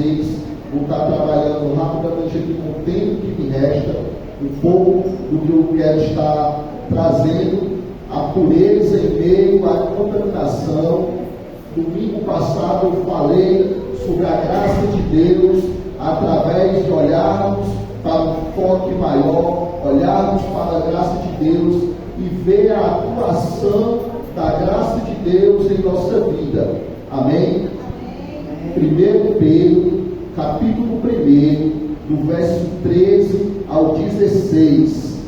vocês. Vou estar trabalhando rapidamente aqui com o tempo que me resta, um pouco do que eu quero estar trazendo, a pureza em meio à contaminação. Domingo passado eu falei sobre a graça de Deus, através de olharmos para um foco maior, olharmos para a graça de Deus e ver a atuação da graça de Deus em nossa vida. Amém? 1 Pedro, capítulo 1, do verso 13 ao 16,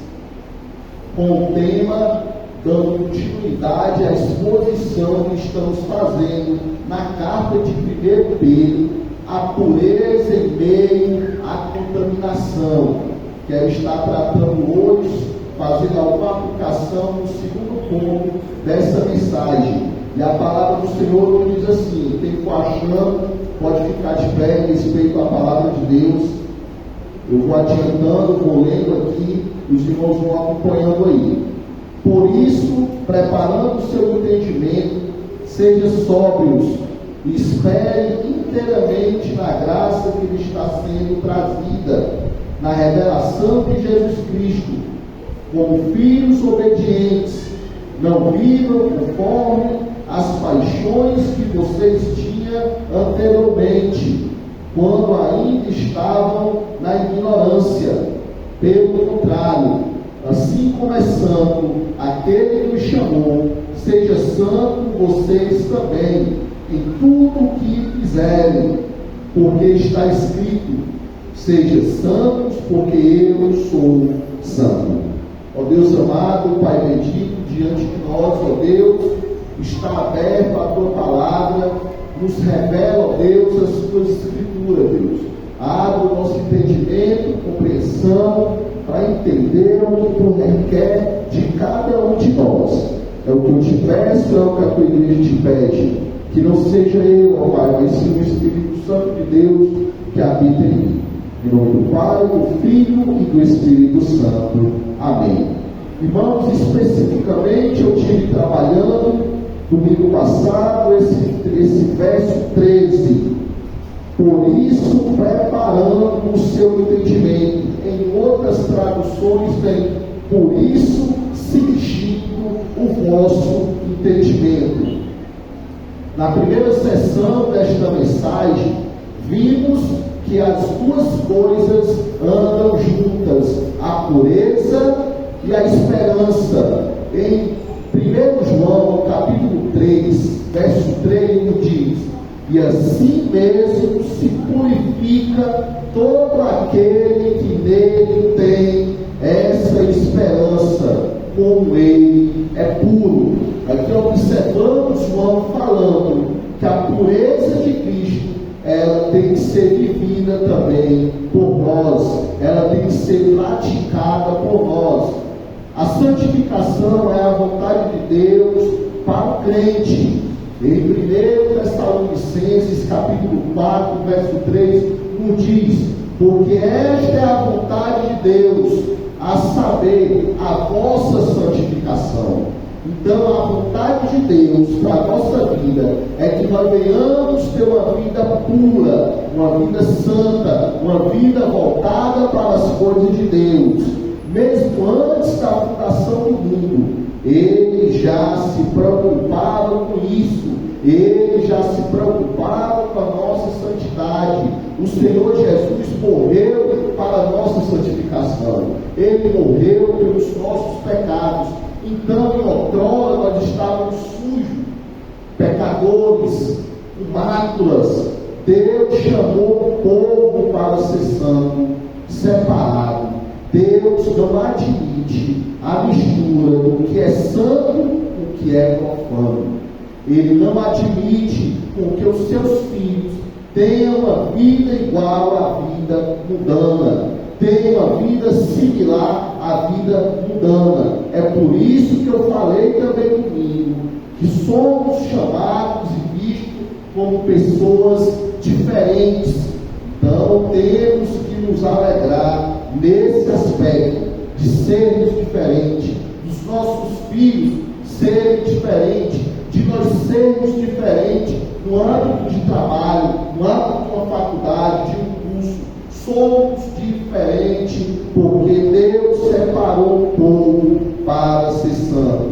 com o tema, dando continuidade à exposição que estamos fazendo na carta de 1 Pedro, a pureza em meio à contaminação. Quero estar tratando hoje, fazendo alguma aplicação no segundo ponto dessa mensagem. E a palavra do Senhor nos diz assim: quem for achando, pode ficar de pé em respeito à palavra de Deus. Eu vou adiantando, vou lendo aqui, os irmãos vão acompanhando aí. Por isso, preparando o seu entendimento, seja sóbrios e espere inteiramente na graça que lhe está sendo trazida, na revelação de Jesus Cristo, como filhos obedientes. Não vivam conforme as paixões que vocês tinham anteriormente, quando ainda estavam na ignorância. Pelo contrário, assim como é santo aquele que os chamou, seja santo vocês também em tudo o que fizerem, porque está escrito: sejam santos, porque eu sou santo. Ó Deus amado, Pai bendito, diante de nós, ó Deus, está aberto a Tua palavra, nos revela, ó Deus, as Tuas escrituras, Deus. Abre o nosso entendimento, compreensão, para entender o que Tu requer de cada um de nós. É o que eu te peço, é o que a Tua igreja te pede. Que não seja eu, ó Pai, mas sim o Espírito Santo de Deus que habita em mim. Em nome do Pai, do Filho e do Espírito Santo. Amém. Irmãos, especificamente eu tive trabalhando domingo passado esse verso 13. Por isso, preparando o seu entendimento. Em outras traduções vem: por isso, cingindo o vosso entendimento. Na primeira sessão desta mensagem, vimos que as duas coisas andam juntas: a pureza e a esperança. Em 1 João, capítulo 3, verso 3, diz: e assim mesmo se purifica todo aquele que nele tem essa esperança, como ele é puro. Aqui observamos João falando que a pureza de Cristo, ela tem que ser vivida também por nós, ela tem que ser praticada por nós. A santificação é a vontade de Deus para o crente. Em 1 Tessalonicenses, capítulo 4, verso 3, nos diz: porque esta é a vontade de Deus, a saber, a vossa santificação. Então, a vontade de Deus para a nossa vida é que nós venhamos ter uma vida pura, uma vida santa, uma vida voltada para as coisas de Deus. Mesmo antes da fundação do mundo, ele já se preocupava com isso, ele já se preocupava com a nossa santidade. O Senhor Jesus morreu para a nossa santificação, ele morreu pelos nossos pecados. Então, em outrora, nós estávamos sujos, pecadores, com máculas. Deus chamou o povo para ser santo, separado. Deus não admite a mistura do que é santo com o que é profano. Ele não admite com que os seus filhos tenham uma vida igual à vida mundana, tenham uma vida similar à vida mundana. É por isso que eu falei também domingo, que somos chamados e vistos como pessoas diferentes. Então temos que nos alegrar nesse aspecto de sermos diferentes, dos nossos filhos serem diferentes, de nós sermos diferentes no âmbito de trabalho, no âmbito de uma faculdade, de um curso, somos diferentes, porque Deus separou o povo para ser santo.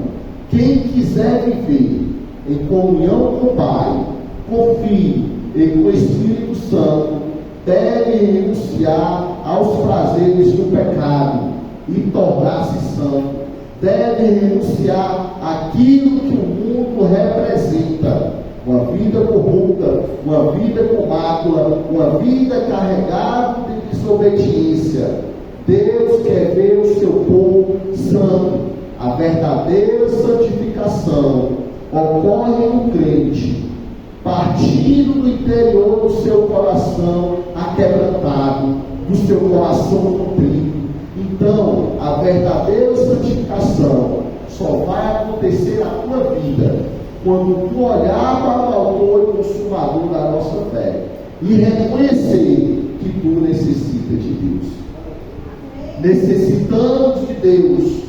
Quem quiser viver em comunhão com o Pai, com o Filho e com o Espírito Santo, deve renunciar aos prazeres do pecado e tornar-se santo. Deve renunciar àquilo que o mundo representa: uma vida corrupta, uma vida com mácula, uma vida carregada de desobediência. Deus quer ver o seu povo santo. A verdadeira santificação ocorre no crente, partindo do interior do seu coração aquebrantado, do seu coração contrito. Então, a verdadeira santificação só vai acontecer na tua vida quando tu olhar para o autor e consumador da nossa fé e reconhecer que tu necessita de Deus. Necessitamos de Deus.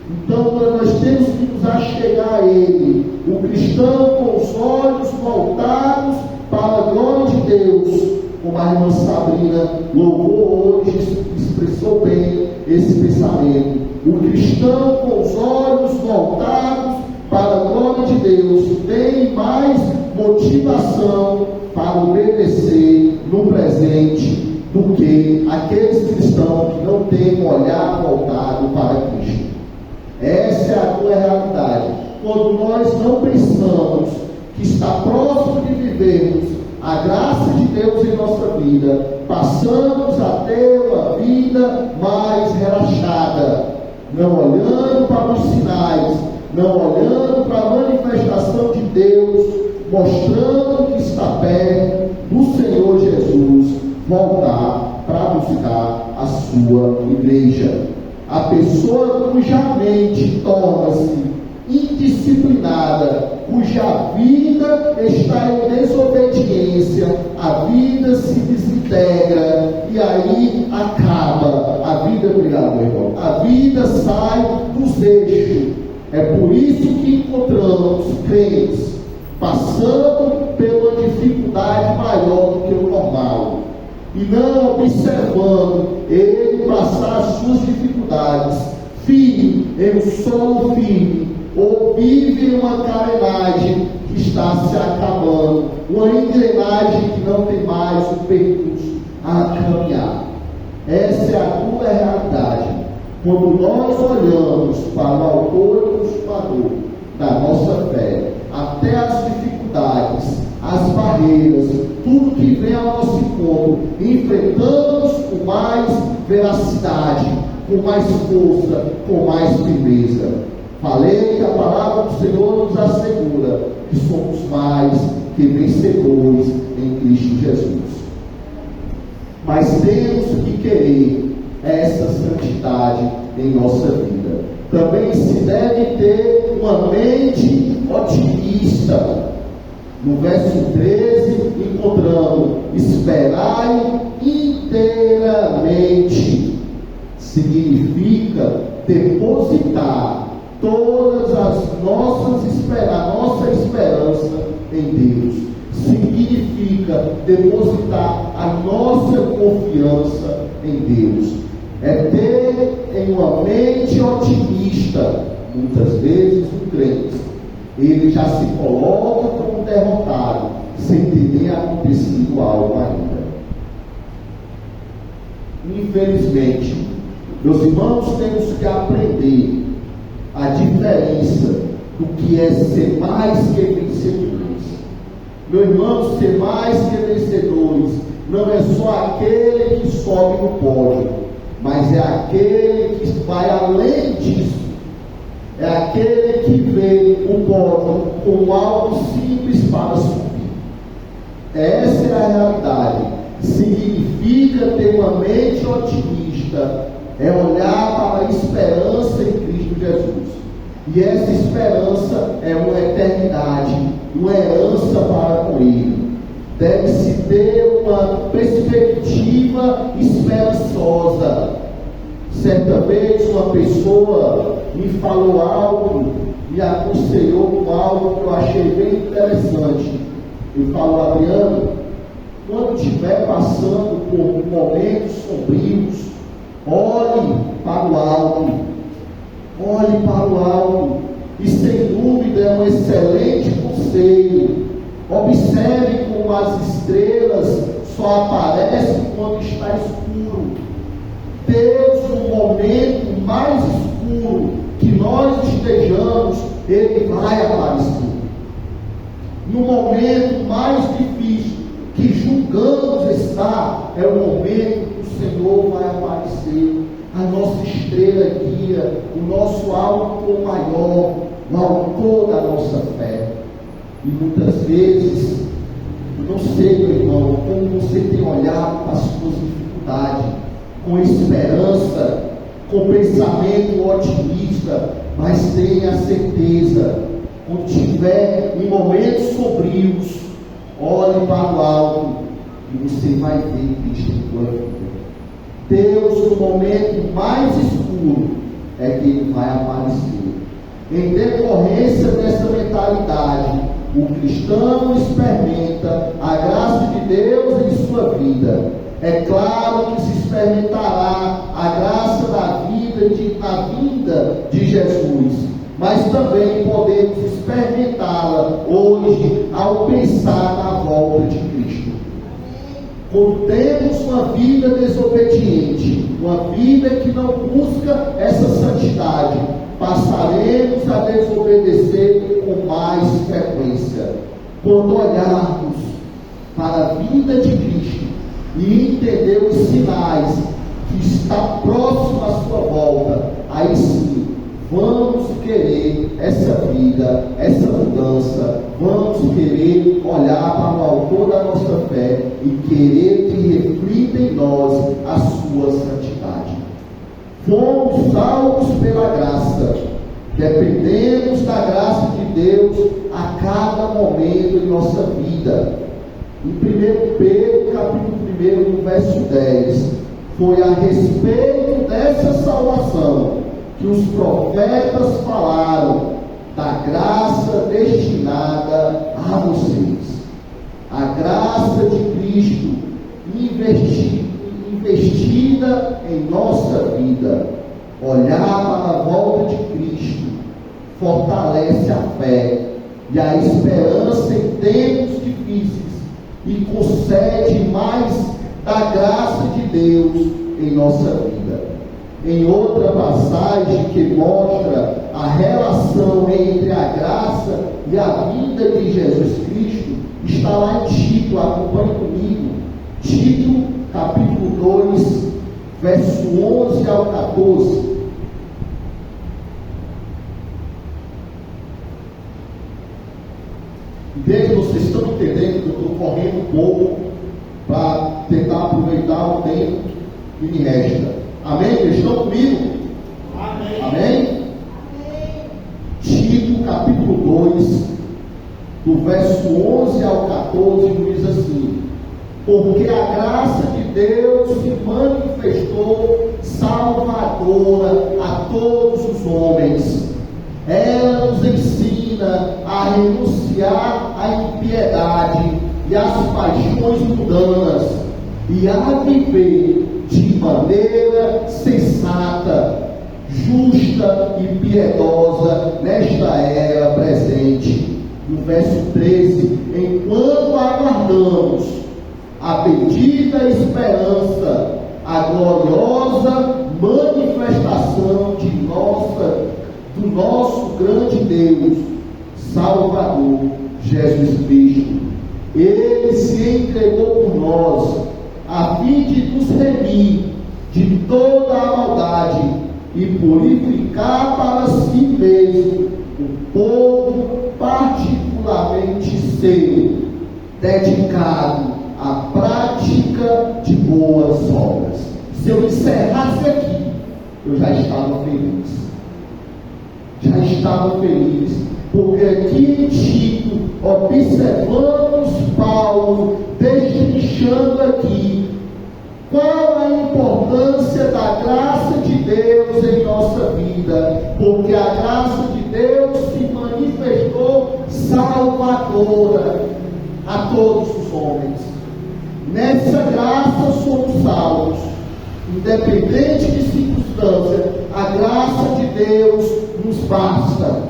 Então nós temos que nos achegar a Ele. O cristão com os olhos voltados para a glória de Deus, como a irmã Sabrina louvou hoje, expressou bem esse pensamento. O cristão com os olhos voltados para a glória de Deus tem mais motivação para obedecer no presente do que aqueles cristãos que não têm um olhar voltado para Cristo. Essa é a tua realidade. Quando nós não pensamos que está próximo de vivermos a graça de Deus em nossa vida, passamos a ter uma vida mais relaxada, não olhando para os sinais, não olhando para a manifestação de Deus, mostrando que está perto do Senhor Jesus voltar para buscar a sua igreja. A pessoa cuja mente torna-se indisciplinada, cuja vida está em desobediência, a vida se desintegra e aí acaba a vida. Obrigado, meu irmão. A vida sai dos eixos. É por isso que encontramos crentes passando pela dificuldade maior do que o normal e não observando ele passar as suas dificuldades firme em um solo firme, ou vive uma carenagem que está se acabando, uma engrenagem que não tem mais o percurso a caminhar. Essa é a tua realidade. Quando nós olhamos para o autor e consumador da nossa fé, até as dificuldades, as barreiras, tudo que vem ao nosso encontro, enfrentamos com mais veracidade, com mais força, com mais firmeza. Falei que a palavra do Senhor nos assegura que somos mais que vencedores em Cristo Jesus. Mas temos que querer essa santidade em nossa vida. Também se deve ter uma mente otimista. No verso 13, encontramos: esperai inteiramente. Significa depositar todas as nossa esperança em Deus. Significa depositar a nossa confiança em Deus. É ter em uma mente otimista. Muitas vezes o crente, ele já se coloca como derrotado, sem ter nem acontecido algo ainda. Infelizmente, meus irmãos, temos que aprender a diferença do que é ser mais que vencedores. Meu irmão, ser mais que vencedores não é só aquele que sobe no pódio, mas é aquele que vai além disso. É aquele que vê o pódio como algo simples para subir. Essa é a realidade. Significa ter uma mente otimista, é olhar para a esperança em Cristo Jesus. E essa esperança é uma eternidade, uma herança para com Ele. Deve-se ter uma perspectiva esperançosa. Certa vez uma pessoa me falou algo, me aconselhou com algo que eu achei bem interessante. Eu falo, Adriano, quando estiver passando por momentos sombrios, olhe para o alto. Olhe para o alto. E sem dúvida é um excelente conselho. Observe como as estrelas só aparecem quando está escuro. Deus, no momento mais escuro que nós estejamos, Ele vai aparecer. No momento mais difícil que julgamos estar, é o momento que o Senhor vai aparecer. A nossa estrela guia, o nosso autor maior, o autor da nossa fé. E muitas vezes, eu não sei, meu irmão, como você tem olhado para as suas dificuldades, com esperança, com pensamento otimista, mas tenha certeza, quando estiver em momentos sombrios, olhe para o alto e você vai ver Cristo em tua vida. Deus, no momento mais escuro, é que Ele vai aparecer. Em decorrência dessa mentalidade, o cristão experimenta a graça de Deus em sua vida. É claro que se experimentará a graça da vida na vinda de Jesus, mas também podemos experimentá-la hoje ao pensar na volta de Cristo. Quando temos uma vida desobediente, uma vida que não busca essa santidade, passaremos a desobedecer com mais frequência. Quando olharmos para a vida de Cristo e entender os sinais que está próximo à sua volta, aí sim, vamos querer essa vida, essa mudança, vamos querer olhar para o autor da nossa fé e querer que reflita em nós a sua santidade. Fomos salvos pela graça, dependemos da graça de Deus a cada momento em nossa vida. Em 1 Pedro, capítulo 1, no verso 10, foi a respeito dessa salvação que os profetas falaram da graça destinada a vocês. A graça de Cristo investida em nossa vida. Olhar para a volta de Cristo fortalece a fé e a esperança em tempos difíceis e concede mais da graça de Deus em nossa vida. Em outra passagem que mostra a relação entre a graça e a vida de Jesus Cristo, está lá em Tito, acompanhe comigo. Tito, capítulo 2, verso 11 ao 14. Veja, vocês estão entendendo que eu estou correndo um pouco para tentar aproveitar o tempo que me resta. Amém? Vocês estão comigo? Amém? Amém? Tito, capítulo 2, do verso 11 ao 14, diz assim: porque a graça de Deus se manifestou salvadora a todos os homens. Ela nos ensina a renunciar à impiedade e às paixões mundanas e a viver de maneira sensata, justa e piedosa nesta era presente. No verso 13: enquanto aguardamos a bendita esperança, a gloriosa manifestação do nosso grande Deus, Salvador, Jesus Cristo. Ele se entregou por nós, a fim de nos remir de toda a maldade e purificar para si mesmo um povo particularmente seu, dedicado à prática de boas obras. Se eu encerrasse aqui, eu já estava feliz. Já estava feliz, porque aqui em Tito observamos Paulo destrinchando aqui qual a importância da graça de Deus em nossa vida, porque a graça de Deus se manifestou salvadora. a todos os homens. Nessa graça somos salvos. Independente de circunstância, a graça de Deus nos basta.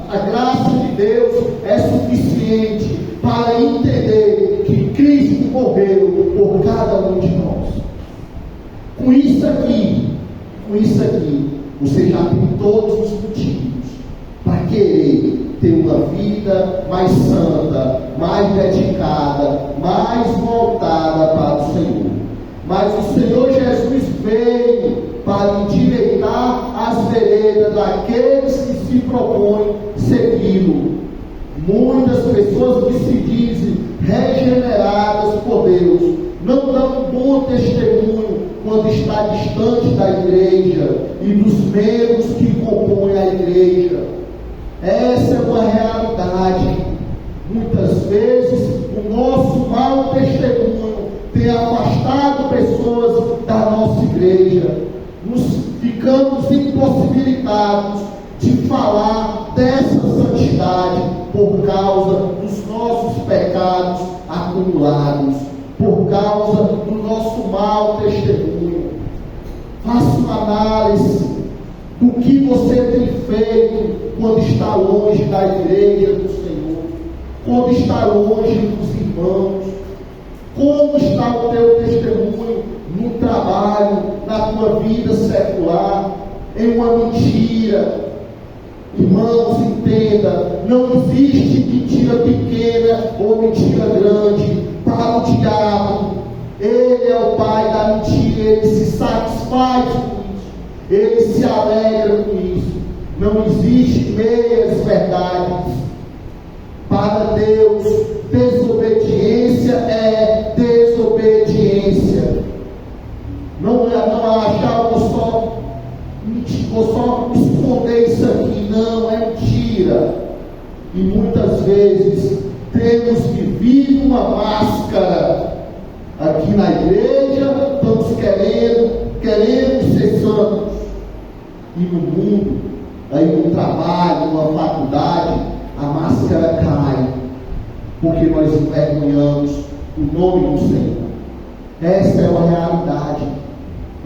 A graça de Deus é suficiente para entender que Cristo morreu por cada um de nós. Com isso aqui, você já tem todos os motivos para querer ter uma vida mais santa, mais dedicada, mais voltada para o Senhor. Mas o Senhor Jesus veio para endireitar as veredas daqueles que se propõem segui-lo. Muitas pessoas que se dizem regeneradas por Deus não dão bom testemunho quando está distante da igreja e dos membros que compõem a igreja. Essa é uma realidade. Muitas vezes o nosso mau testemunho tem afastado pessoas da nossa igreja. Ficamos impossibilitados de falar dessa santidade por causa dos nossos pecados acumulados, por causa do nosso mau testemunho. Faça uma análise do que você tem feito quando está longe da igreja do Senhor, quando está longe dos irmãos. Como está o teu testemunho no trabalho, na tua vida secular, em uma mentira? Irmãos, entenda, não existe mentira pequena ou mentira grande para o diabo. Ele é o pai da mentira, ele se satisfaz com isso, ele se alegra com isso. Não existe meias verdades. Para Deus, desobediência é desobediência. Não achar, vou só esconder isso aqui. Não, é mentira. E muitas vezes temos vivido uma máscara. Aqui na igreja estamos querendo ser santos. E no mundo, aí no trabalho, numa faculdade, a máscara cai, porque nós envergonhamos o nome do Senhor. Essa é a realidade.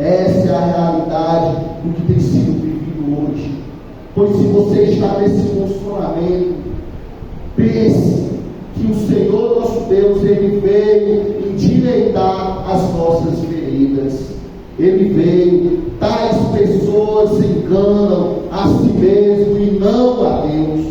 Essa é a realidade do que tem sido vivido hoje. Pois se você está nesse posicionamento, pense que o Senhor nosso Deus, Ele veio endireitar as nossas veredas. Ele veio, tais pessoas enganam a si mesmo e não a Deus.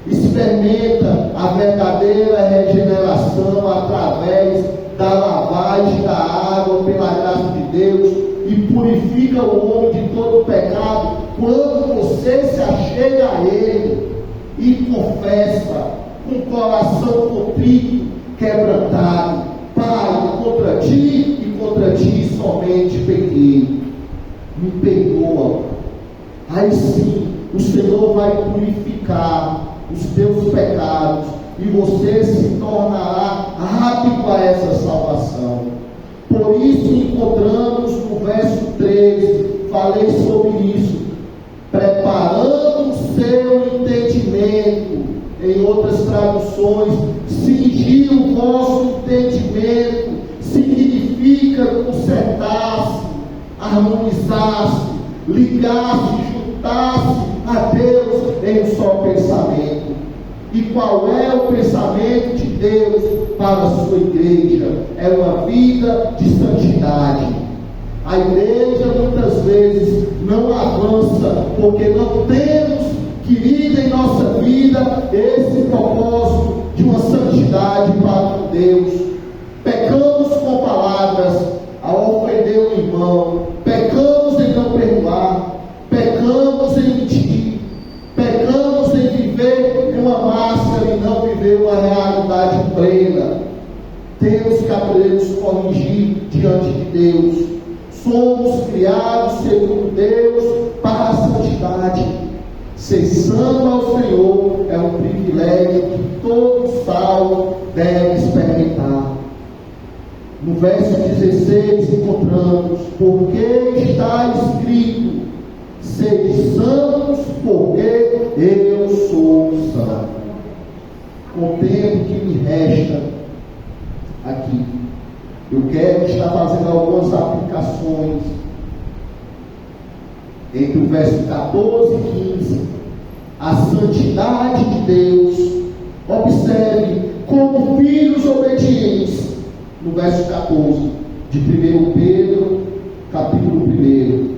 Experimenta a verdadeira regeneração através da lavagem da água pela graça de Deus e purifica o homem de todo pecado quando você se achega a Ele e confessa com o coração contrito, quebrantado: Pai, contra ti e contra ti somente pequei, me perdoa. Aí sim o Senhor vai purificar os teus pecados e você se tornará apto a essa salvação. Por isso encontramos no verso 13, falei sobre isso, preparando o seu entendimento. Em outras traduções, cingir o vosso entendimento significa consertar-se, harmonizar-se, ligar-se, juntar-se a Deus em um só pensamento. E qual é o pensamento de Deus para a sua igreja? É uma vida de santidade. A igreja muitas vezes não avança porque não temos querido em nossa vida esse propósito de uma santidade para com Deus. Pecamos com palavras ao ofender o irmão, pecamos em não perdoar, pecamos em mentir, pecamos em viver uma máscara e não viver uma realidade plena. Temos que aprender a nos corrigir diante de Deus. Somos criados segundo Deus para a santidade. Ser santo ao Senhor é um privilégio que todo salvo deve experimentar. No verso 16 encontramos: porque está escrito, sede santos, porque eu sou santo. com o tempo que me resta aqui, eu quero estar fazendo algumas aplicações entre o verso 14 e 15. A santidade de Deus. Observe, como filhos obedientes, no verso 14 de 1 Pedro, capítulo 1.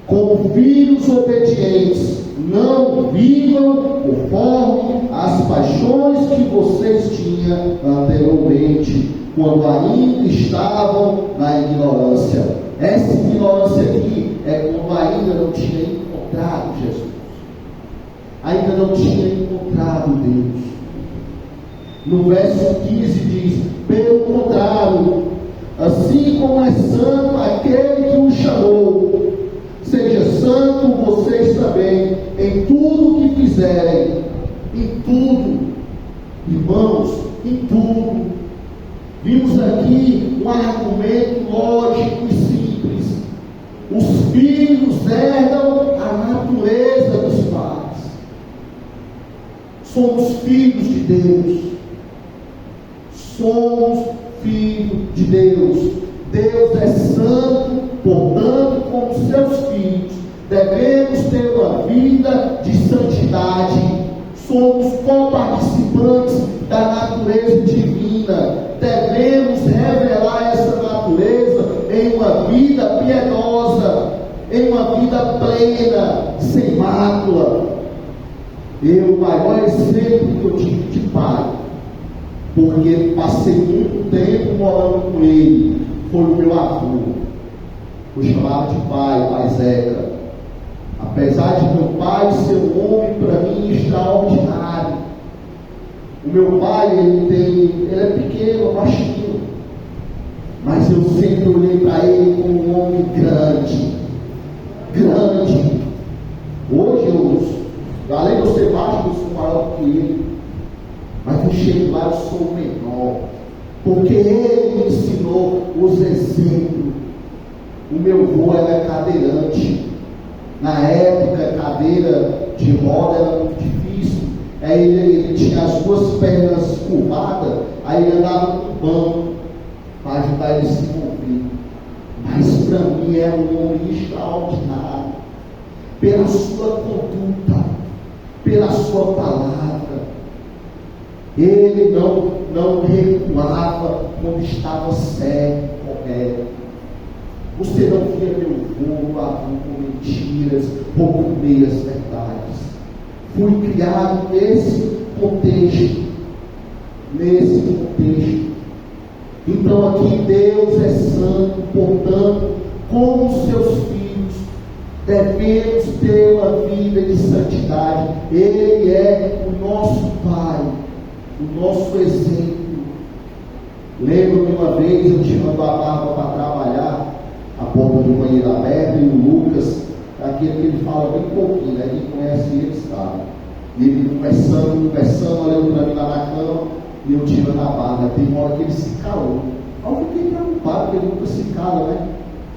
Como filhos obedientes, não vivam conforme as paixões que vocês tinham anteriormente, quando ainda estavam na ignorância. Essa ignorância aqui é quando ainda não tinha encontrado Jesus, ainda não tinha encontrado Deus. No verso 15 diz: pelo contrário, assim como é santo aquele que o chamou, seja santo vocês também em tudo que fizerem. Em tudo, irmãos, em tudo. Vimos aqui um argumento lógico e simples. Os filhos herdam a natureza dos pais. Somos filhos de Deus. Somos filhos de Deus. Deus é santo, portanto, como seus filhos, devemos ter uma vida de santidade. Somos coparticipantes da natureza divina. Devemos revelar essa natureza em uma vida piedosa, em uma vida plena, sem mácula. O maior exemplo que eu tive de pai, porque passei muito tempo morando com ele, foi o meu avô. Eu chamava de pai Zeca. Apesar de meu pai ser um homem para mim extraordinário, o meu pai ele é pequeno, baixinho, mas eu sempre olhei para ele como um homem grande. Hoje além de eu ser baixo, eu sou maior que ele, mas eu chego lá, eu sou menor, porque ele me ensinou os exemplos. O meu avô era cadeirante. Na época, cadeira de roda era muito difícil. Aí ele tinha as duas pernas curvadas, aí ele andava no banco para ajudar ele a se mover. Mas para mim era um homem extraordinário, pela sua conduta, pela sua palavra. Ele não recuava quando estava certo, correto. Você não via meu avô com mentiras ou com meias verdades. Fui criado nesse contexto. Então aqui Deus é santo, portanto, como seus filhos, devemos ter uma vida de santidade. Ele é o nosso Pai, o nosso exemplo. Lembro-me uma vez, eu tirando a barba para trabalhar, a porta do banheiro aberta, e o Lucas, aquele que ele fala bem pouquinho, né? Quem conhece ele sabe. E ele conversando, olhando para mim lá na cama, e eu tirando a barba. Tem uma hora que ele se calou. Aí eu fiquei preocupado, porque ele nunca se cala, né?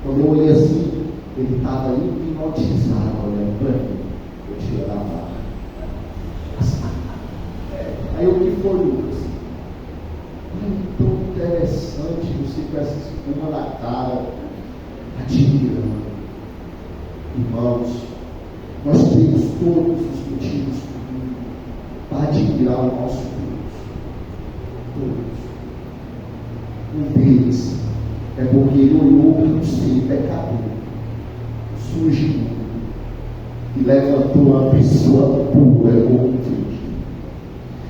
Quando eu olhei assim, ele estava hipnotizado, olhando para mim, eu tirando a barba. Aí o que foi, Lucas? Tão interessante você com essa espuma na cara, admirando. Irmãos, nós temos todos os motivos para admirar o nosso Deus. Todos. Um deles é porque ele olhou para o ser pecador, sujo, e levantou uma pessoa pura como Deus,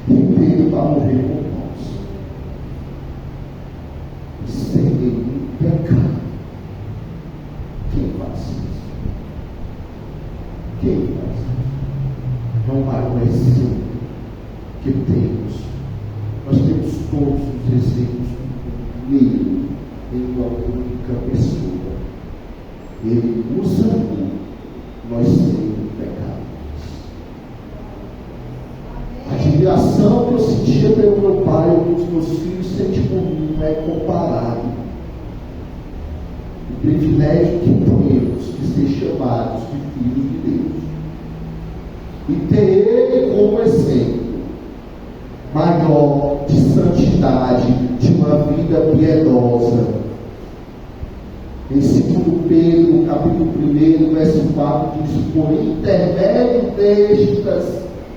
e veio para morrer por nós, sem nenhum pecado. Quem faz isso? Quem faz isso? É o maior exemplo que temos. Nós temos todos os exemplos nele, em uma única pessoa. Ele nos amou, nós sendo pecadores. A admiração que eu sentia pelo meu pai ou dos meus filhos sente por mim não é comparável. O privilégio que temos de ser chamados de filhos de Deus e ter ele como exemplo Em 2 Pedro, capítulo 1, verso 4, diz: por intermédio destas,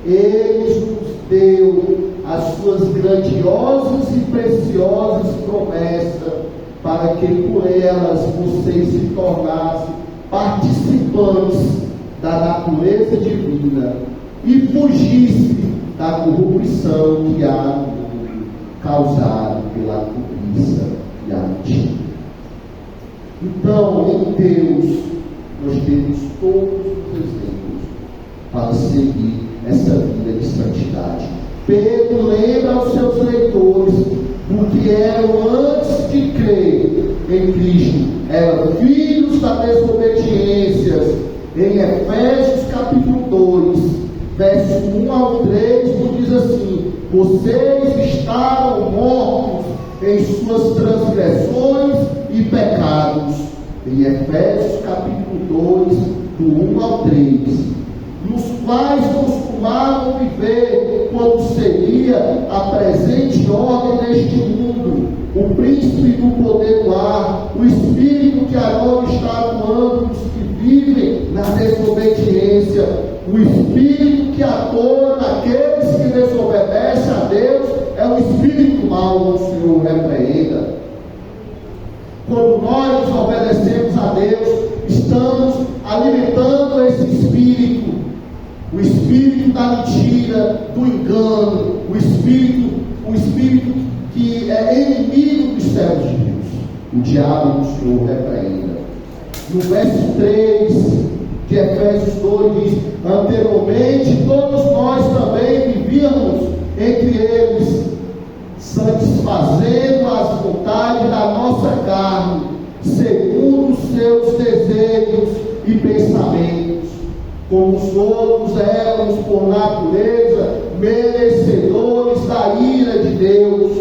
Ele nos deu as suas grandiosas e preciosas promessas, para que por elas vocês se tornassem participantes da natureza divina e fugissem da corrupção que há no mundo, causada pela cobiça e a mentira. Então, em Deus, nós temos todos os exemplos para seguir essa vida de santidade. Pedro lembra aos seus leitores do que eram antes de crer em Cristo. Eram filhos da desobediência. Em Efésios capítulo 2, verso 1 ao 3, nos diz assim: vocês estavam mortos em suas transgressões e pecados. Em Efésios capítulo 2, do 1 ao 3, nos quais costumavam viver quando seria a presente ordem deste mundo, o príncipe do poder do ar, o espírito que agora está atuando nos que vivem na desobediência, o espírito que atua naqueles que desobedecem a Deus, é o espírito mau, o Senhor repreenda. Quando nós obedecemos a Deus, estamos alimentando esse espírito, o espírito da mentira, do engano, o espírito que é inimigo dos servos de Deus. O diabo do Senhor repreenda. No verso 3 de Efésios 2 diz: anteriormente todos nós também vivíamos entre eles, satisfazendo as vontades da nossa carne, segundo os seus desejos e pensamentos. Como os outros éramos por natureza merecedores da ira de Deus,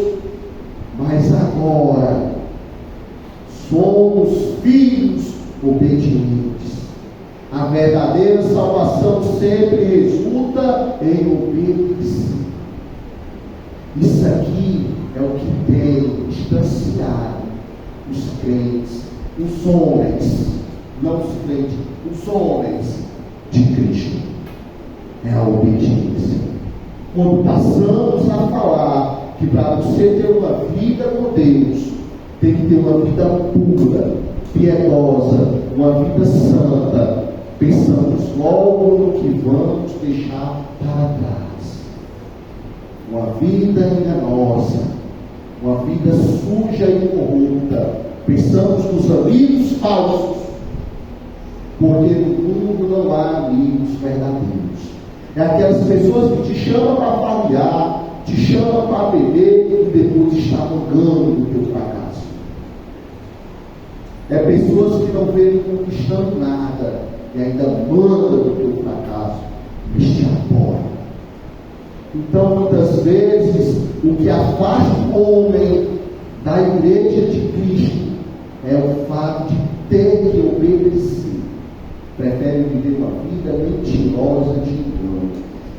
mas agora somos filhos obedientes. A verdadeira salvação sempre resulta em obedecer. Isso aqui é o que tem distanciado os crentes, os homens, não os crentes, os homens de Cristo. É a obediência. Quando passamos a falar que para você ter uma vida com Deus, tem que ter uma vida pura, piedosa, uma vida santa, pensamos logo no que vamos deixar para trás. Uma vida enganosa, uma vida suja e corrupta. Pensamos nos amigos falsos, porque no mundo não há amigos verdadeiros. É aquelas pessoas que te chamam para farrear, te chamam para beber e depois está rogando do teu fracasso. É pessoas que não vêm conquistando nada e ainda mandam do teu fracasso, eles te apoiam. Então, muitas vezes, o que afasta o homem da igreja de Cristo é o fato de ter que obedecer. Preferem viver uma vida mentirosa de engano.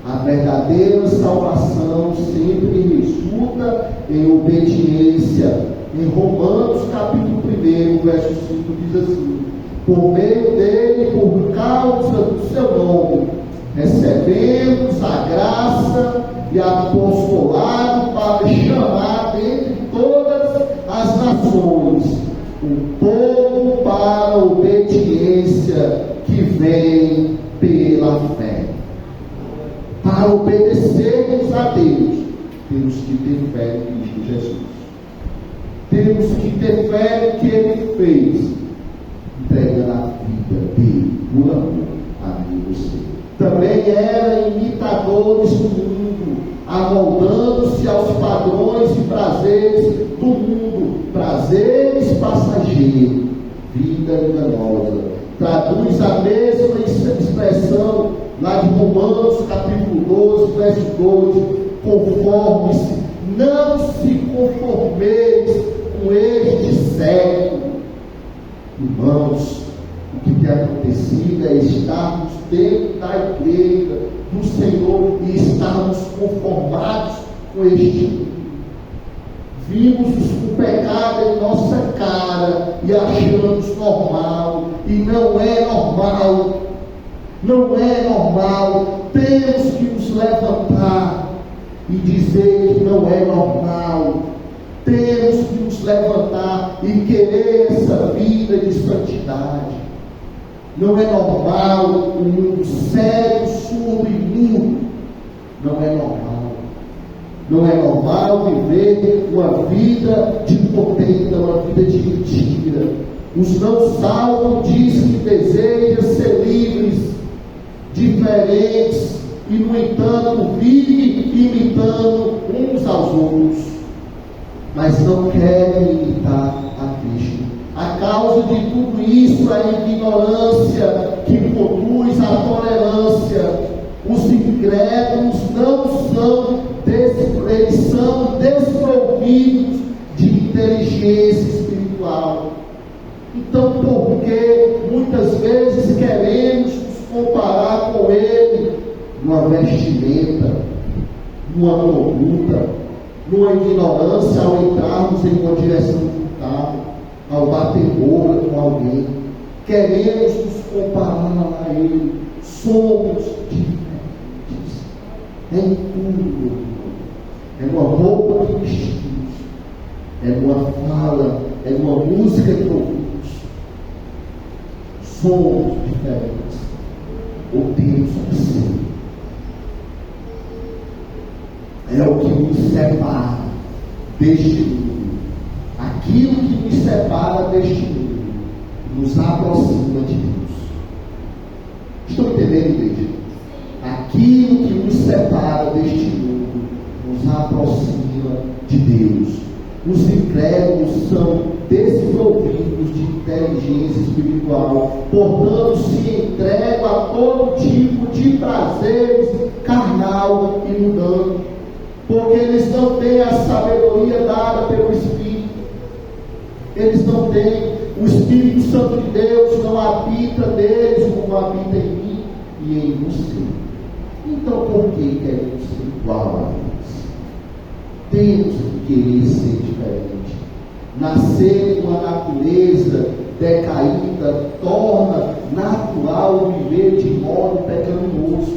A verdadeira salvação sempre resulta em obediência. Em Romanos capítulo 1, verso 5 diz assim: por meio dele, por causa do seu nome, recebemos a graça e apostolado para chamar dentre todas as nações o povo para a obediência que vem pela fé. Para obedecermos a Deus, temos que ter fé em Cristo Jesus. Temos que ter fé no que Ele fez, entregando a vida dele por amor a mim e você. Também eram imitadores do mundo, amoldando-se aos padrões e prazeres do mundo, prazeres passageiros, vida enganosa. Traduz a mesma expressão lá de Romanos capítulo 12, verso 2: conforme-se, não se conformeis com este século. Irmãos, o que tem acontecido é estarmos dentro da igreja do Senhor e estarmos conformados com este mundo, vimos o pecado em nossa cara e achamos normal, e não é normal, não é normal. Temos que nos levantar e dizer que não é normal. Temos que nos levantar e querer essa vida de santidade. Não é normal um mundo sério, surdo e mudo. Não é normal. Não é normal viver uma vida de contenda, uma vida de mentira. Os não salvos dizem que desejam ser livres, diferentes, e no entanto vivem imitando uns aos outros, mas não querem imitar a Cristo. A causa de tudo isso é a ignorância que conduz à tolerância. Os incrédulos eles são desprovidos de inteligência espiritual. Então, porque muitas vezes queremos nos comparar com ele numa vestimenta, numa conduta, numa ignorância ao entrarmos em uma direção do carro, ao bater boca com alguém, queremos nos comparar a ele. Somos diferentes em tudo. É numa roupa que vestimos, é numa fala, é numa música que ouvimos. Somos diferentes, ou temos que ser. É o que nos separa deste mundo. Aquilo que nos separa deste mundo nos aproxima de Deus. Estão entendendo, igreja? Aquilo que nos separa deste mundo nos aproxima de Deus. Os incrédulos são desprovidos de inteligência espiritual, portanto se entregam a todo tipo de prazeres carnal e mundano, porque eles não têm a sabedoria dada pelo Espírito. Eles não têm. O Espírito Santo de Deus não habita neles como habita em mim e em você. Então por que queremos ser igual a Deus? Temos que querer ser diferente. Nascer com a natureza decaída torna natural viver de modo pecaminoso.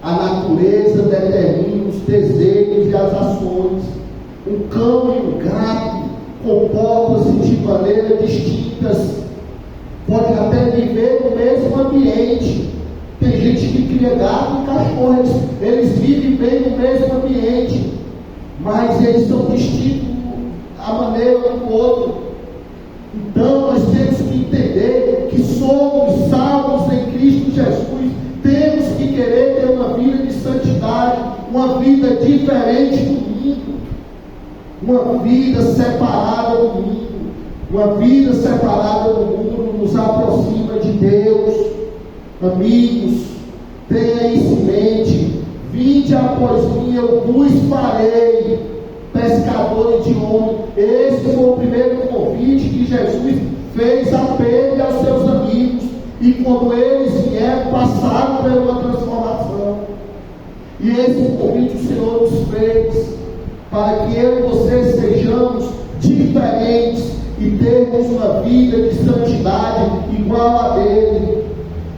A natureza determina os desejos e as ações. Um cão e um gato comportam-se de maneira distintas. Podem até viver no mesmo ambiente. Tem gente que cria gato e cachorro, eles vivem bem no mesmo ambiente, mas eles são distintos a maneira um do outro. Então nós temos que entender que somos salvos em Cristo Jesus. Temos que querer ter uma vida de santidade, uma vida diferente do mundo, uma vida separada do mundo. Uma vida separada do mundo nos aproxima de Deus. Amigos, tenha isso em mente. Vinde após mim, eu vos farei pescadores de homens. Esse foi o primeiro convite que Jesus fez a Pedro e aos seus amigos. E quando eles vieram, passaram por uma transformação. E esse convite o Senhor nos fez para que eu e você sejamos diferentes e termos uma vida de santidade igual a dele.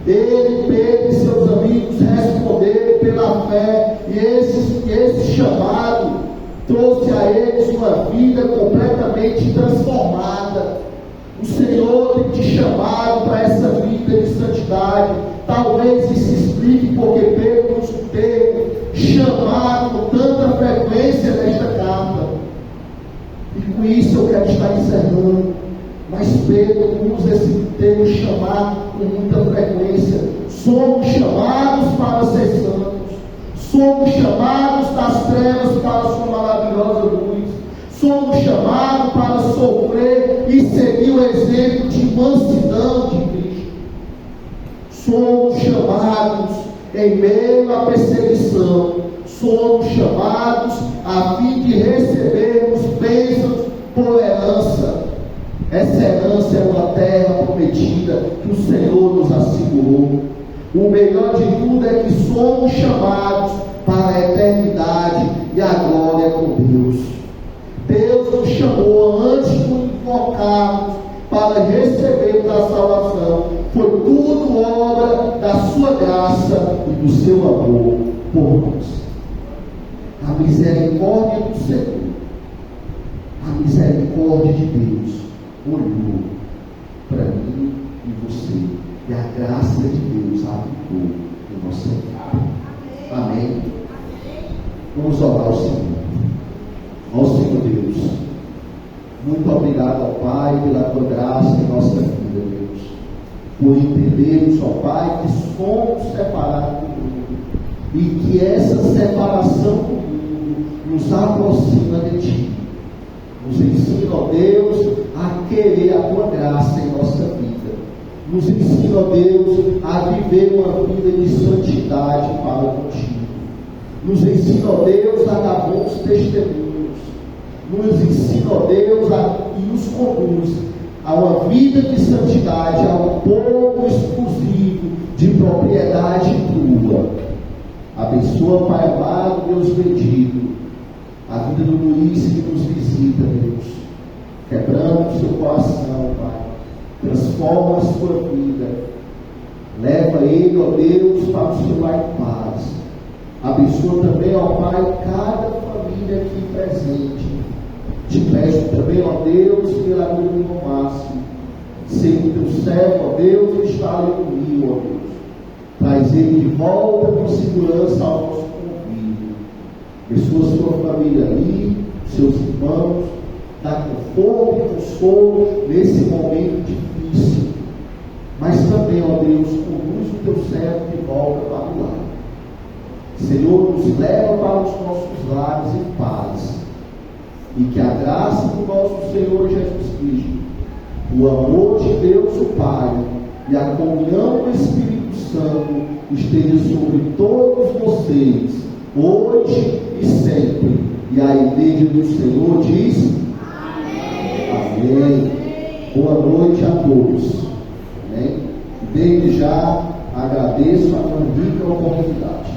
Ele, Pedro e seus amigos responderam pela fé, e esse chamado trouxe a eles uma vida completamente transformada. O Senhor tem te chamado para essa vida de santidade. Talvez isso explique porque Pedro nos teve chamado com tanta frequência nesta carta. E com isso eu quero estar encerrando. Mas Pedro usa esse termo chamado com muita frequência. Somos chamados para ser santos. Somos chamados das trevas para a sua maravilhosa luz. Somos chamados para sofrer e seguir o exemplo de mansidão de Cristo. Somos chamados em meio à perseguição. Somos chamados a fim de recebermos bênçãos por herança. Essa herança é uma terra prometida que o Senhor nos assegurou. O melhor de tudo é que somos chamados para a eternidade e a glória com Deus. chamou antes de invocarmos para recebermos a salvação. Foi tudo obra da sua graça e do seu amor por nós. A misericórdia do Senhor, a misericórdia de Deus olhou para mim e você, e a graça de Deus habitou em nossa vida. Amém? Vamos orar ao Senhor. Ó Senhor Deus, muito obrigado, ó Pai, pela tua graça em nossa vida, Deus, por entendermos, ó Pai, que somos separados do mundo e que essa separação do mundo nos aproxima de Ti. Nos ensina, ó Deus, a querer a tua graça em nossa vida. Nos ensina, ó Deus, a viver uma vida de santidade para contigo. Nos ensina, ó Deus, a dar bons testemunhos. Nos ensina, ó Deus, e nos conduz a uma vida de santidade, a um povo exclusivo de propriedade tua. Abençoa, Pai amado, Deus bendito, a vida do Luiz que nos visita, Deus, quebrando o seu coração, Pai. Transforma a sua vida, leva ele, ó Deus, para o seu lar em paz. Abençoa também, ó Pai, cada família aqui presente. Te peço também, ó Deus, pela vida do irmão Márcio, ser o teu servo, ó Deus, que está ali comigo, ó Deus. Traz ele de volta com segurança ao nosso convívio. Abençoa sua família ali, seus irmãos, dá conforto e consolo nesse momento difícil. Mas também, ó Deus, conduz o teu servo de volta para o lar. Senhor, nos leva para os nossos lares em paz. E que a graça do nosso Senhor Jesus Cristo, o amor de Deus o Pai e a comunhão do Espírito Santo esteja sobre todos vocês, hoje e sempre. E a igreja do Senhor diz: Amém. Amém. Boa noite a todos. Amém. Desde já agradeço a tão rica oportunidade.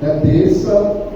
É terça.